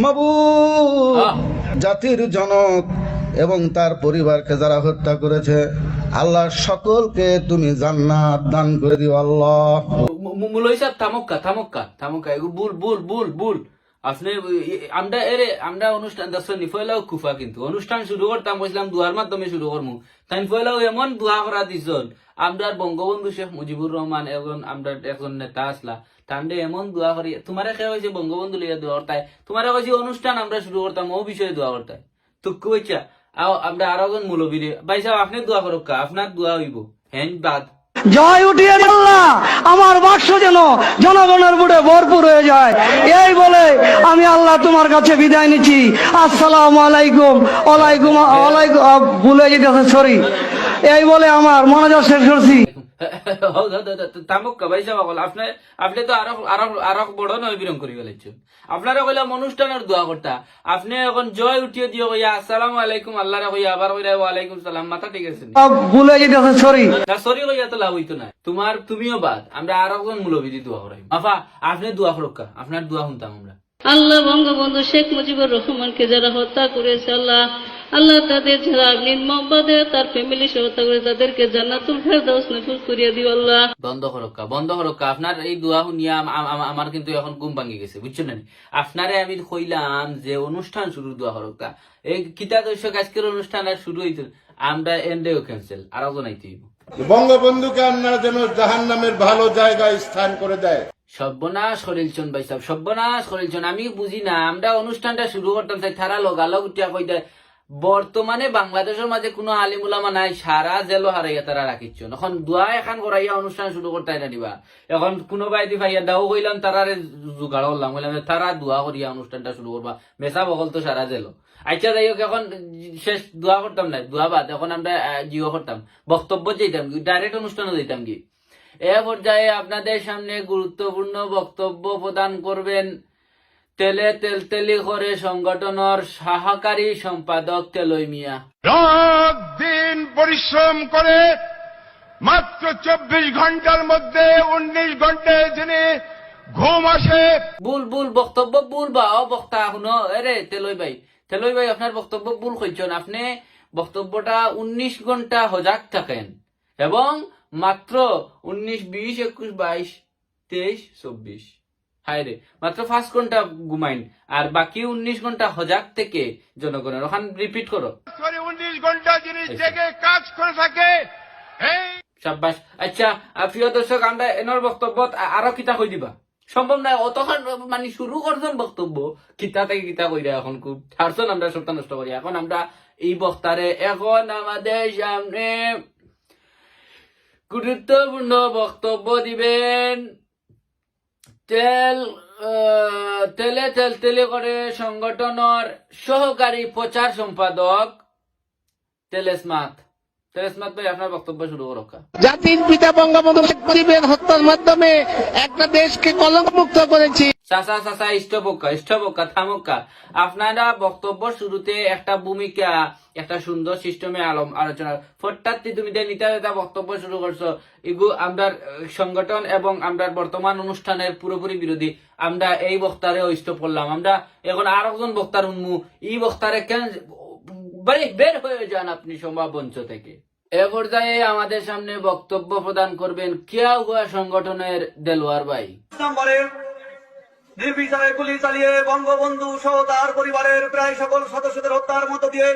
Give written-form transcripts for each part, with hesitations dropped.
মাবুদ, জাতির জনক এবং তার পরিবারকে যারা হত্যা করেছে, আল্লাহ সকলকে তুমি জান্নাত দান করে দিও আল্লাহ। মুলই সাহেব থামক্কা এগুলো বুল আপনি আমরা অনুষ্ঠান দর্শনী ফয়লাও কুফা, কিন্তু অনুষ্ঠান শুরু করতাম বলছিলাম দুয়ার মাধ্যমে শুরু করবো, তাই ফয়লাও এমন দোয়া করা দিছন। আমরা বঙ্গবন্ধু শেখ মুজিবুর রহমান এখন আমরা একজন নেতা আসলা, তান্ডে এমন দোয়া করি, তোমার খেয়ে হয়েছে বঙ্গবন্ধু লিয়া দোয়া করতাই, তোমার কাছে অনুষ্ঠান আমরা শুরু করতাম ও বিষয়ে দোয়া করতাই। তো কইছা আমরা আরো একজন মুলবিরে ভাই সাহেব আপনি দোয়া করুক, আপনার দোয়া হইব হ্যাঁ বাদ। জয় উঠিয়ে আল্লাহ, আমার বাক্স যেন জনগণের বুড়ে ভরপুর হয়ে যায়, এই বলে আমি আল্লাহ তোমার কাছে বিদায় নিচ্ছি। আসসালামু আলাইকুম। ওয়ালাইকুম ভুলে যেতেছে, সরি, এই বলে আমার মনোযোগ শেষ করছি। তামুক্কা ভাই সাহেব আপনি তো আরো বড় নয় বিরং করি ফেলেছেন। আপনারা কইলাম অনুষ্ঠানের দোয়া করতা, আপনি এখন জয় উঠিয়ে দিও কইয়া আসসালামু আলাইকুম আল্লাহরে কইয়া আবার কইরা ওয়ালাইকুম সালাম, মাথা ঠিক আছে ভুলে যেতেছে, সরি না, সরি কইয়া তো লাভ হইতো না, তুমিও বাদ, আমরা আরো একজন মুলবিদি দোয়া করাই। আফা আপনি দোয়া করুকা, আপনার দোয়া শুনতাম আমরা। আল্লাহ বঙ্গবন্ধু শেখ মুজিবুর রহমানকে যারা হত্যা করেছে, আল্লাহ তাদের যারা নির্মমভাবে তার ফ্যামিলি সহ হত্যা করে তাদেরকে জান্নাতুল ফেরদাউস নসিব করিয়ে দিও আল্লাহ। বন্ধ করক্কা আপনার এই দোয়া শুনিয়া আমার কিন্তু এখন ঘুম ভাঙি গেছে, বুঝছেন না? আপনারে আমি কইলাম যে অনুষ্ঠান শুরু দোয়া করক্কা, এই কিতা দর্শক আজকের অনুষ্ঠান আর শুরু হইতো, আমরা এন্ডেও ক্যান্সেল আর জানাইতে হইব। বঙ্গবন্ধুকে আপনারা যেন জাহান্নামের ভালো জায়গায় স্থান করে দেয়। সর্বনাশ করিলছন ভাই সাহেব, সর্বনাশ করিলছন। আমি বুঝি না, আমরা অনুষ্ঠানটা শুরু করতাম চাই, তারা লগালগ উঠিয়া কই দেয় বর্তমানে বাংলাদেশের মাঝে কোনো আলিমুলামা নাই, সারা জেলো হারাইয়া তারা রাখিচ্ছ, এখন দোয়া এখন করাইয়া অনুষ্ঠান শুরু করতে না দিবা। এখন কোনো বাইদি ভাইয়া দাও কইলাম তারারে জোগাড় করলাম, কইলাম তারা দোয়া করিয়া অনুষ্ঠানটা শুরু করবা, মেসা বকল তো সারা জেলো। আচ্ছা যাই হোক, এখন শেষ দোয়া করতাম না, দোয়া বাদ, এখন আমরা জিও করতাম, বক্তব্য যেতাম, ডাইরেক্ট অনুষ্ঠানে যেতাম কি। এ পর্যায়ে আপনাদের সামনে গুরুত্বপূর্ণ বক্তব্য প্রদান করবেন তেলতেলি করে সংগঠনের সহকারী সম্পাদক তেলই মিয়া। রাত দিন পরিশ্রম করে মাত্র 24 ঘন্টার মধ্যে 19 ঘন্টায় যিনি ঘুম আসে। বুল বক্তব্য বুল বা বক্তা শুনো, এরে তেলই ভাই আপনার বক্তব্য ভুল কইছেন। আপনি বক্তব্যটা 19 ঘন্টা সজাগ থাকেন এবং মাত্র 19, 20, 21, 22, 23, 24 হায় রে মাত্র 5 ঘন্টা ঘুমাইন, আর বাকি 19 ঘন্টা সজাগ থেকে জনগণের ওখান রিপিট করো। 19 ঘন্টা যিনি জেগে কাজ করে থাকে। সাব্বাস। আচ্ছা প্রিয় দর্শক, আমরা এনার বক্তব্য আরো কিতা কই দিবা সম্ভব নাই, অতক্ষণ মানে শুরু করছেন বক্তব্য, কিতা থেকে কিতা কইরা এখন খুব ছাড়ছেন, আমরা সপ্তাহ নষ্ট করি। এখন আমরা এই বক্তারে এখন আমাদের সামনে গুরুত্বপূর্ণ বক্তব্য দিবেন তেলে করে সংগঠনের সহকারী প্রচার সম্পাদক তেলেসমাত ভাই, আপনার বক্তব্য শুরু করো। জাতির পিতা বঙ্গবন্ধু শেখ মুজিবের হত্যার মাধ্যমে একটা দেশকে কলঙ্কমুক্ত করেছি। স্টপকা থামক্কা। আপনারা বক্তব্য শুরুতে একটা ভূমিকা, একটা সুন্দর সিস্টেমে আলোচনা ফটাৎ তুমি নিতা বক্তব্য শুরু করছো, এগু আমরা সংগঠন এবং আমরা বর্তমান অনুষ্ঠানের পুরোপুরি বিরোধী। আমরা এই বক্তারে স্টপ করলাম, আমরা এখন আর একজন বক্তার উন্মু, এই বক্তারে কেন বের হয়ে যান আপনি সম্ভব মঞ্চ থেকে। এ পর্যায়ে আমাদের সামনে বক্তব্য প্রদান করবেন কিয়াগুয়া সংগঠনের দেলোয়ার ভাই। নির্বিচারে গুলি চালিয়ে বঙ্গবন্ধু সহ তার পরিবারের প্রায় সকল সদস্যদের হত্যার মধ্য দিয়ে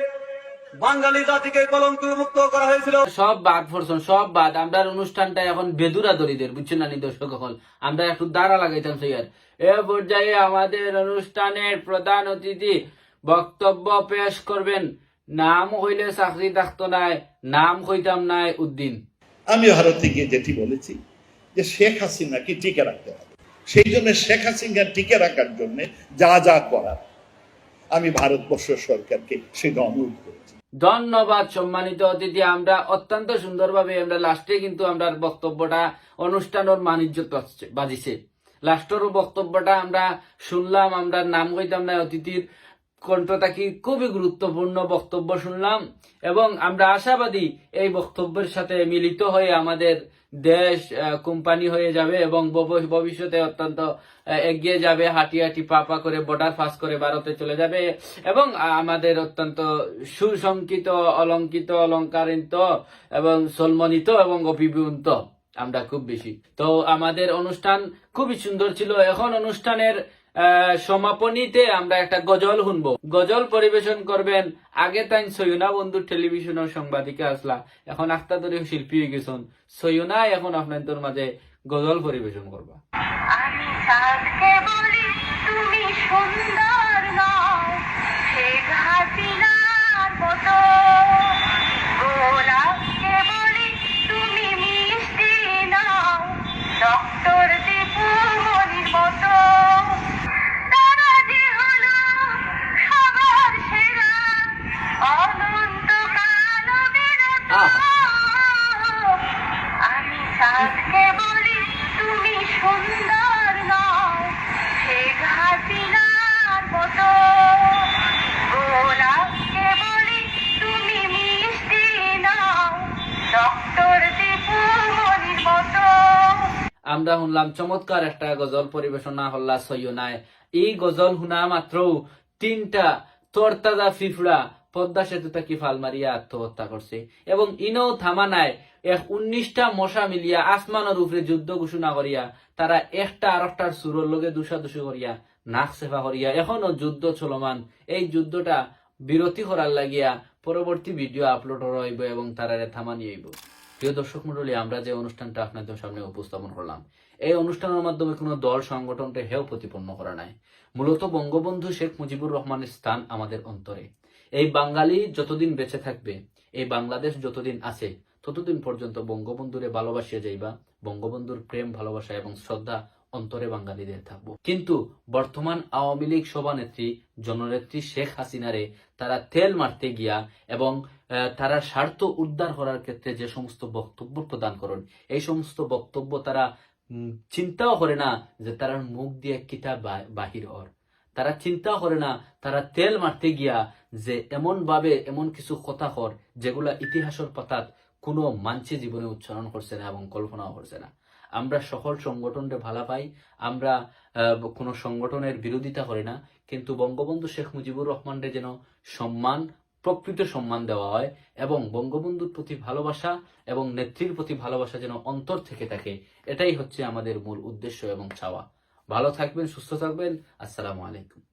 বাঙালি জাতিকে কলঙ্ক মুক্ত করা হয়েছিল। সব বাদ ফরছেন, সব বাদ। আমরা অনুষ্ঠানটা এখন বেদুরা দরিদের, বুঝছেন না দর্শক, হল আমরা একটু দাঁড়া লাগাইতাম সেইয়ার। এ পর্যায়ে আমাদের অনুষ্ঠানের প্রধান অতিথি বক্তব্য পেশ করবেন, নাম হইলে চাকরি থাকতো নাই, নাম হইতাম নাই উদ্দিন। আমি ভারতে গিয়ে যেটি বলেছি যে শেখ হাসিনাকে টিকে রাখতে হবে, সেই জন্য শেখ হাসিনা টিকে রাখার জন্য যা যা করার আমি ভারতবর্ষ সরকারকে সেটা অনুরোধ করেছি। ধন্যবাদ সম্মানিত অতিথি। আমরা অত্যন্ত সুন্দরভাবে আমরা লাস্টে কিন্তু আমরা বক্তব্যটা অনুষ্ঠানের মানিজ্য বাজিছে, লাস্টের বক্তব্যটা আমরা শুনলাম, আমরা নাম কইতাম না অতিথির, কণ্ঠ থাকি খুবই গুরুত্বপূর্ণ বক্তব্য শুনলাম এবং আমরা আশাবাদী এই বক্তব্যের সাথে মিলিত হয়ে আমাদের দেশ কোম্পানি হয়ে যাবে এবং ভবিষ্যতে অত্যন্ত এগিয়ে যাবে, হাঁটি হাঁটি পা পা করে বর্ডার পাস করে ভারতে চলে যাবে এবং আমাদের অত্যন্ত সুসংকিত, অলঙ্কিত, অলঙ্কারিত এবং সলমনিত এবং অভিভূত আমরা খুব বেশি। তো আমাদের অনুষ্ঠান খুবই সুন্দর ছিল। এখন অনুষ্ঠানের সমাপনীতে আমরা একটা গজল শুনবো। গজল পরিবেশন করবেন আগে তাই সৈয়না বন্ধু টেলিভিশনের সাংবাদিকা আসলা, এখন আখতা ধরে শিল্পী হয়ে গেছেন। সৈয়না এখন আপনাদের মাঝে গজল পরিবেশন করবা। আমি চাঁদকে বলি তুমি সুন্দর নও, শেখ হাসিনার মতো। গোলাপকে বলি তুমি মিষ্টি নও, ডক্টর দীপু মনির মতো। তারা যে হলো সবার সেরা, অনন্তকাল বিরত। আমি চাঁদকে বলি তুমি সুন্দর নও, শেখ হাসিনার মতো। গোলাপকে বলি তুমি মিষ্টি নও, ডক্টর দীপু মনির মতো। আমরা শুনলাম চমৎকার একটা গজল পরিবেশনা হল্লা সৈয়নায়। এই গজল শুনা মাত্র 3টা তরতাজা ফিফড়া পদ্মা সেতু থেকে ফাল মারিয়া আত্মহত্যা করছে এবং ইনও থামা নাই। 19টা মশা মিলিয়া আসমানের উপরে যুদ্ধ ঘোষণা করিয়া তারা একটা আরেকটার সুরের লগে দুষাদুষি করিয়া নাক সেফা করিয়া এখনো যুদ্ধ চলমান। এই যুদ্ধটা বিরতি করার লাগিয়া পরবর্তী ভিডিও আপলোড হইব এবং তারা থামানি হইব। প্রিয় দর্শক মন্ডলী, আমরা যে অনুষ্ঠানটা আপনাদের সামনে উপস্থাপন করলাম, এই অনুষ্ঠানের মাধ্যমে কোনো দল সংগঠনকে হেয় প্রতিপন্ন করা নাই। মূলত বঙ্গবন্ধু শেখ মুজিবুর রহমানের স্থান আমাদের অন্তরে। এই বাঙালি যতদিন বেঁচে থাকবে, এই বাংলাদেশ যতদিন আছে, ততদিন পর্যন্ত বঙ্গবন্ধুরে ভালোবাসিয়া যাইবা। বঙ্গবন্ধুর প্রেম, ভালোবাসা এবং শ্রদ্ধা অন্তরে বাঙালিদের থাকবো। কিন্তু বর্তমান আওয়ামী লীগ সভানেত্রী জননেত্রী শেখ হাসিনারে তারা তেল মারতে গিয়া এবং তারা স্বার্থ উদ্ধার করার ক্ষেত্রে যে সমস্ত বক্তব্য প্রদান করেন, এই সমস্ত বক্তব্য তারা চিন্তাও করে না যে তার মুখ দিয়ে কিতা বাহির হর। তারা চিন্তাও করে না তারা তেল মারতে গিয়া যে এমন ভাবে এমন কিছু কথা কর যেগুলা ইতিহাসের পাতাত কোনো মানসি জীবনে উচ্চারণ করছে না এবং কল্পনাও করছে না। আমরা সকল সংগঠনকে ভালো পাই, আমরা কোনো সংগঠনের বিরোধিতা করি না, কিন্তু বঙ্গবন্ধু শেখ মুজিবুর রহমানের যেন সম্মান, প্রকৃত সম্মান দেওয়া হয় এবং বঙ্গবন্ধুর প্রতি ভালোবাসা এবং নেত্রীর প্রতি ভালোবাসা যেন অন্তর থেকে থাকে, এটাই হচ্ছে আমাদের মূল উদ্দেশ্য এবং চাওয়া। ভালো থাকবেন, সুস্থ থাকবেন। আসসালামু আলাইকুম।